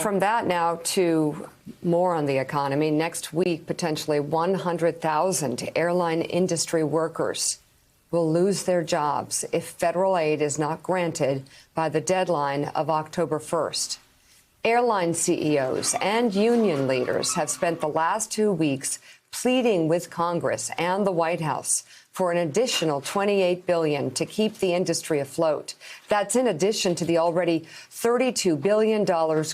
From that now to more on the economy. Next week, potentially 100,000 airline industry workers will lose their jobs if federal aid is not granted by the deadline of October 1st. Airline CEOs and union leaders have spent the last 2 weeks pleading with Congress and the White House for an additional $28 billion to keep the industry afloat. That's in addition to the already $32 billion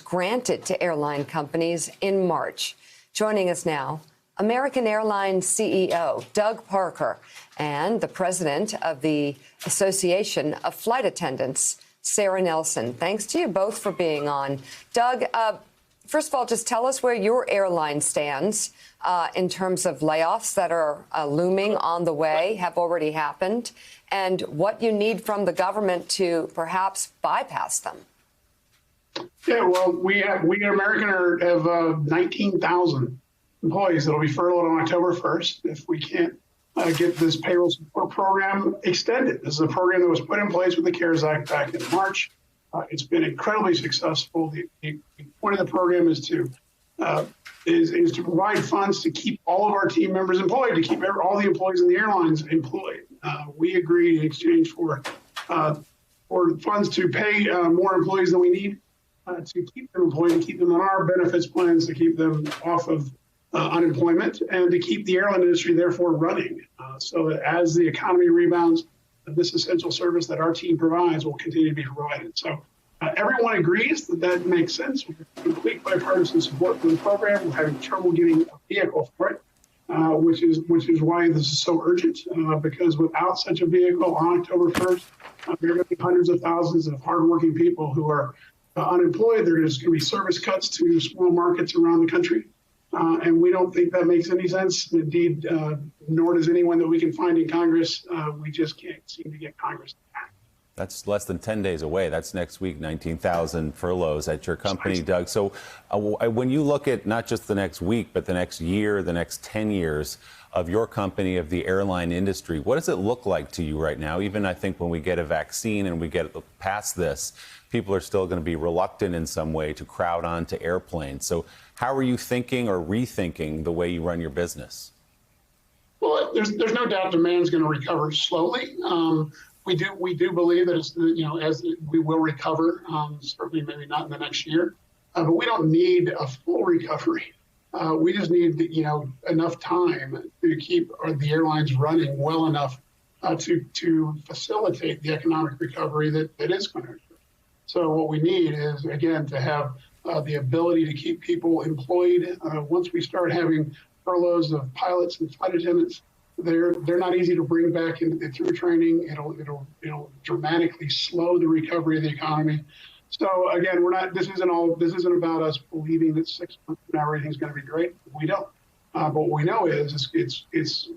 granted to airline companies in March. Joining us now, American Airlines CEO Doug Parker and the president of the Association of Flight Attendants, Sarah Nelson. Thanks to you both for being on. Doug, first of all, just tell us where your airline stands in terms of layoffs that are looming on the way, have already happened, and what you need from the government to perhaps bypass them. Yeah, well, we at American have 19,000 employees that will be furloughed on October 1st if we can't get this payroll support program extended. This is a program that was put in place with the CARES Act back in March. It's been incredibly successful. The point of the program is to provide funds to keep all of our team members employed, to keep all the employees in the airlines employed. We agreed in exchange for funds to pay more employees than we need, to keep them employed, to keep them on our benefits plans, to keep them off of unemployment, and to keep the airline industry therefore running, so that as the economy rebounds, this essential service that our team provides will continue to be provided. So everyone agrees that that makes sense. We have complete bipartisan support for the program. We're having trouble getting a vehicle for it, which is why this is so urgent, because without such a vehicle on October 1st, there are going to be hundreds of thousands of hardworking people who are unemployed. There's going to be service cuts to small markets around the country. And we don't think that makes any sense. Indeed, nor does anyone that we can find in Congress. We just can't seem to get Congress to act. That's less than 10 days away. That's next week, 19,000 furloughs at your company, Doug. So when you look at not just the next week, but the next year, the next 10 years of your company, of the airline industry, what does it look like to you right now? Even I think when we get a vaccine and we get past this, people are still going to be reluctant in some way to crowd onto airplanes. So how are you thinking or rethinking the way you run your business? Well, there's no doubt demand's going to recover slowly. We do believe that it's, as we will recover, certainly maybe not in the next year, but we don't need a full recovery. We just need enough time to keep the airlines running well enough to facilitate the economic recovery that is going to occur. So what we need is, again, to have the ability to keep people employed. Once we start having furloughs of pilots and flight attendants, they're not easy to bring back through training. It'll dramatically slow the recovery of the economy. So again, this isn't about us believing that 6 months from now everything's going to be great. We don't. But what we know is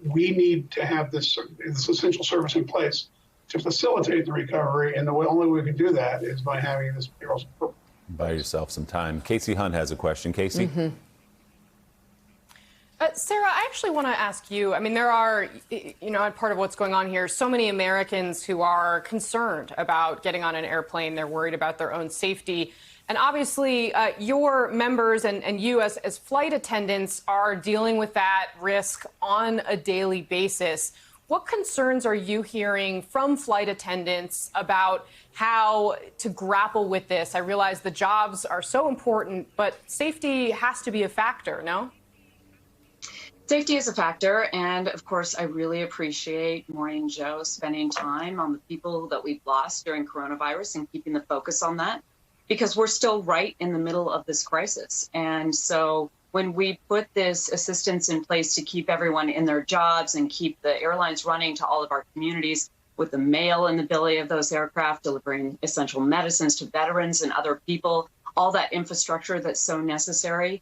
we need to have this essential service in place to facilitate the recovery, and the only way we can do that is by having this payroll support. Buy yourself some time. Casey Hunt has a question. Casey? Mm-hmm. Sarah, I actually want to ask you, I mean, there are, part of what's going on here, so many Americans who are concerned about getting on an airplane. They're worried about their own safety. And obviously, your members and you as flight attendants are dealing with that risk on a daily basis. What concerns are you hearing from flight attendants about how to grapple with this? I realize the jobs are so important, but safety has to be a factor, no? Safety is a factor, and of course, I really appreciate Maureen and Joe spending time on the people that we've lost during coronavirus and keeping the focus on that, because we're still right in the middle of this crisis. And so when we put this assistance in place to keep everyone in their jobs and keep the airlines running to all of our communities with the mail in the belly of those aircraft, delivering essential medicines to veterans and other people, all that infrastructure that's so necessary,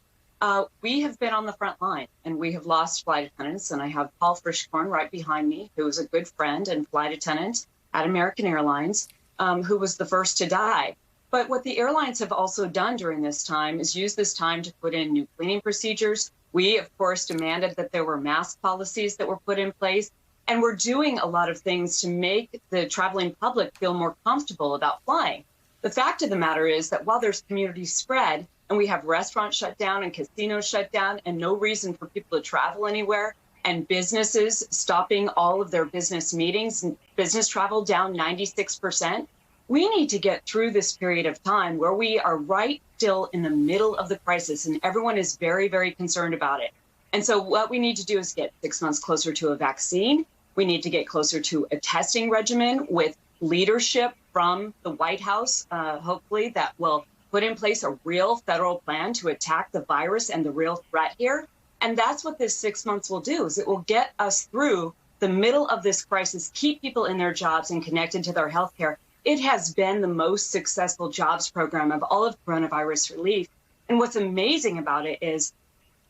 we have been on the front line, and we have lost flight attendants. And I have Paul Frischkorn right behind me, who is a good friend and flight attendant at American Airlines, who was the first to die. But what the airlines have also done during this time is use this time to put in new cleaning procedures. We, of course, demanded that there were mask policies that were put in place. And we're doing a lot of things to make the traveling public feel more comfortable about flying. The fact of the matter is that while there's community spread, and we have restaurants shut down and casinos shut down and no reason for people to travel anywhere, and businesses stopping all of their business meetings, and business travel down 96%, we need to get through this period of time where we are right still in the middle of the crisis and everyone is very, very concerned about it. And so what we need to do is get 6 months closer to a vaccine. We need to get closer to a testing regimen with leadership from the White House, hopefully, that will put in place a real federal plan to attack the virus and the real threat here. And that's what this 6 months will do, is it will get us through the middle of this crisis, keep people in their jobs and connected to their health care. It has been the most successful jobs program of all of coronavirus relief. And what's amazing about it is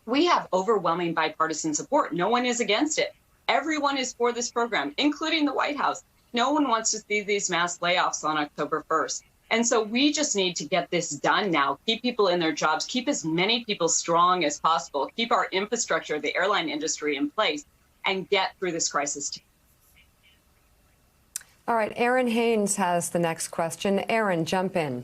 we have overwhelming bipartisan support. No one is against it. Everyone is for this program, including the White House. No one wants to see these mass layoffs on October 1st. And so we just need to get this done now, keep people in their jobs, keep as many people strong as possible, keep our infrastructure, the airline industry in place, and get through this crisis. All right, Aaron Haynes has the next question. Aaron, jump in.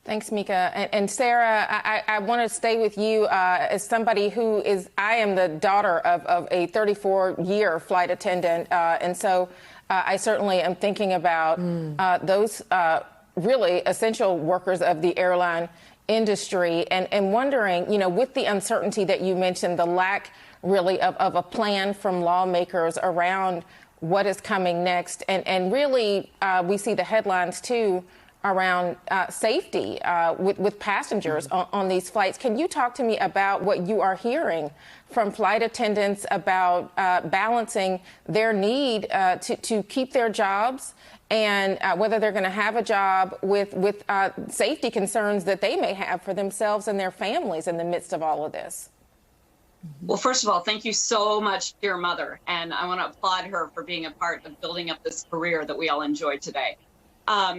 Thanks, Mika. And Sarah, I want to stay with you as somebody who I am the daughter of a 34-year flight attendant. And so I certainly am thinking about those really essential workers of the airline industry and wondering, with the uncertainty that you mentioned, the lack really of a plan from lawmakers around what is coming next. And really, we see the headlines, too, around safety with passengers on these flights. Can you talk to me about what you are hearing from flight attendants about balancing their need to keep their jobs and whether they're going to have a job with safety concerns that they may have for themselves and their families in the midst of all of this? Well, first of all, thank you so much to your mother. And I want to applaud her for being a part of building up this career that we all enjoy today.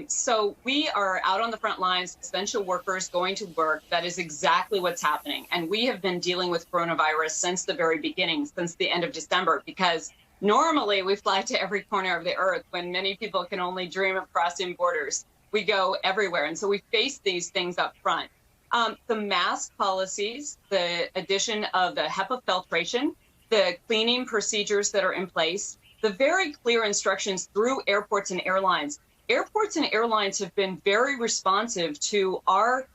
So we are out on the front lines, essential workers going to work. That is exactly what's happening. And we have been dealing with coronavirus since the very beginning, since the end of December, because normally we fly to every corner of the earth when many people can only dream of crossing borders. We go everywhere. And so we face these things up front. The mask policies, the addition of the HEPA filtration, the cleaning procedures that are in place, the very clear instructions through airports and airlines. Airports and airlines have been very responsive to our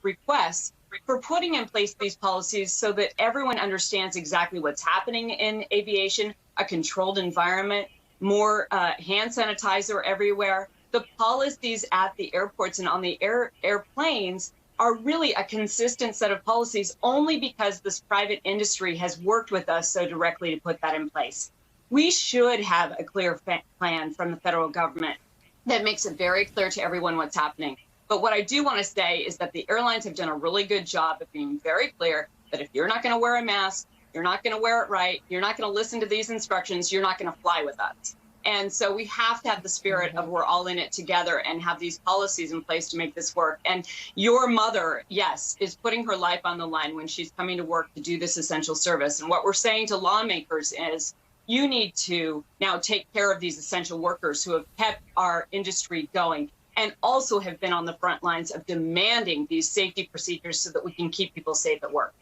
requests for putting in place these policies so that everyone understands exactly what's happening in aviation, a controlled environment, more hand sanitizer everywhere. The policies at the airports and on the airplanes are really a consistent set of policies only because this private industry has worked with us so directly to put that in place. We should have a clear plan from the federal government that makes it very clear to everyone what's happening. But what I do want to say is that the airlines have done a really good job of being very clear that if you're not going to wear a mask, you're not going to wear it right, you're not going to listen to these instructions, you're not going to fly with us. And so we have to have the spirit of we're all in it together and have these policies in place to make this work. And your mother, yes, is putting her life on the line when she's coming to work to do this essential service. And what we're saying to lawmakers is, you need to now take care of these essential workers who have kept our industry going and also have been on the front lines of demanding these safety procedures so that we can keep people safe at work.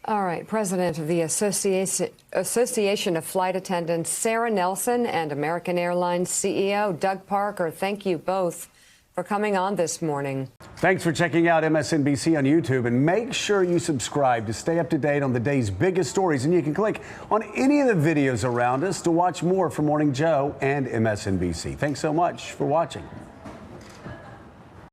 All right, President of the Association of Flight Attendants, Sarah Nelson, and American Airlines CEO Doug Parker, thank you both for coming on this morning. Thanks for checking out MSNBC on YouTube, and make sure you subscribe to stay up to date on the day's biggest stories. And you can click on any of the videos around us to watch more from Morning Joe and MSNBC. Thanks so much for watching.